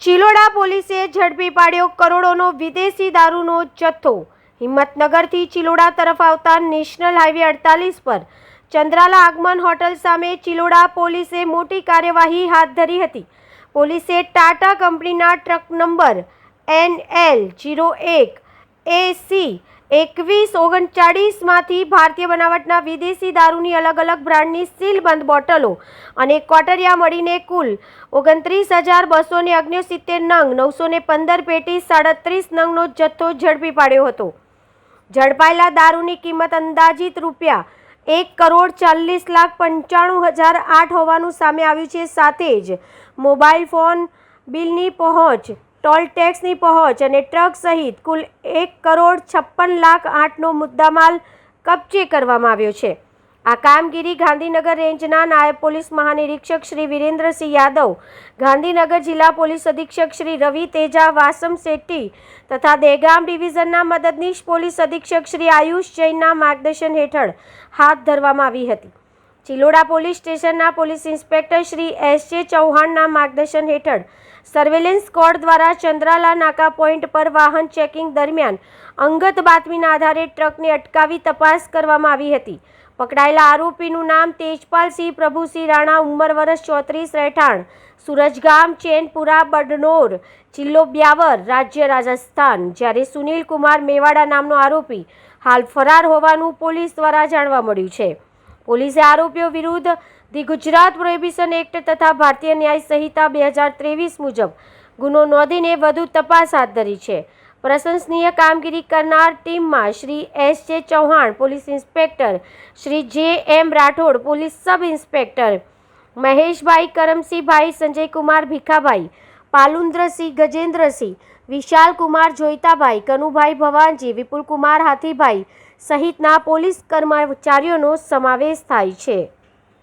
ચિલોડા પોલીસે ઝડપી પાડ્યો કરોડોનો વિદેશી દારૂનો જથ્થો। હિંમતનગરથી ચિલોડા તરફ આવતા નેશનલ હાઈવે 48 પર ચંદ્રાલા આગમન હોટલ સામે ચિલોડા પોલીસે મોટી કાર્યવાહી હાથ ધરી હતી। પોલીસે ટાટા કંપનીના ટ્રક નંબર NL01 AC 2139 માંથી ભારતીય બનાવટના વિદેશી દારૂની અલગ અલગ બ્રાન્ડની સીલબંધ બોટલો અને કોટરિયા મળીને કુલ 29,269 નંગ 915 પેટી 37 નંગનો જથ્થો ઝડપી પાડ્યો હતો। ઝડપાયેલા દારૂની કિંમત અંદાજિત ₹1,40,95,008 હોવાનું સામે આવ્યું છે। સાથે જ મોબાઈલ ફોન બિલની પહોંચ, ટોલ ટેક્સની પહોંચ અને ટ્રક સહિત કુલ ₹1,56,08,000નો મુદ્દામાલ કબજે કરવામાં આવ્યો છે। આ કામગીરી ગાંધીનગર રેન્જના નાયબ પોલીસ મહાનિરીક્ષક શ્રી વિરેન્દ્રસિંહ યાદવ, ગાંધીનગર જિલ્લા પોલીસ અધિક્ષક શ્રી રવિ તેજા વાસમ શેટ્ટી તથા દહેગામ ડિવિઝનના મદદનીશ પોલીસ અધિક્ષક શ્રી આયુષ જૈનના માર્ગદર્શન હેઠળ હાથ ધરવામાં આવી હતી। ચિલોડા પોલીસ સ્ટેશનના પોલીસ ઇન્સ્પેક્ટર શ્રી S.J. ચૌહાણના માર્ગદર્શન હેઠળ સર્વેલન્સ સ્ક્વોડ દ્વારા ચંદ્રાલા નાકા પોઈન્ટ પર વાહન ચેકિંગ દરમિયાન અંગત બાતમીના આધારે ટ્રકને અટકાવી તપાસ કરવામાં આવી હતી। પકડાયેલા આરોપીનું નામ તેજપાલસિંહ પ્રભુસિંહ રાણા, ઉંમર વર્ષ 34, રહેઠાણ સુરજગામ, ચેનપુરા, બડનોર, જિલ્લો બ્યાવર, રાજ્ય રાજસ્થાન, જ્યારે સુનિલ કુમાર મેવાડા નામનો આરોપી હાલ ફરાર હોવાનું પોલીસ દ્વારા જાણવા મળ્યું છે। પોલીસે આરોપીઓ વિરુદ્ધ ધી ગુજરાત પ્રોહિબિશન એક્ટ તથા ભારતીય ન્યાય સંહિતા 2023 મુજબ ગુનો નોંધીને વધુ તપાસ હાથ ધરી છે। પ્રશંસનીય કામગીરી કરનાર ટીમમાં Shri S.J. Chauhan police inspector, Shri J.M. Rathod police sub inspector, Maheshbhai Karamsinhbhai, Sanjaykumar Bhikhabhai, Palundrasinh Gajendrasinh, Vishalkumar Joitabhai, Kanubhai Bhavanji, Vipulkumar Hathibhai સહિતના પોલીસ કર્મચારીઓનો સમાવેશ થાય છે।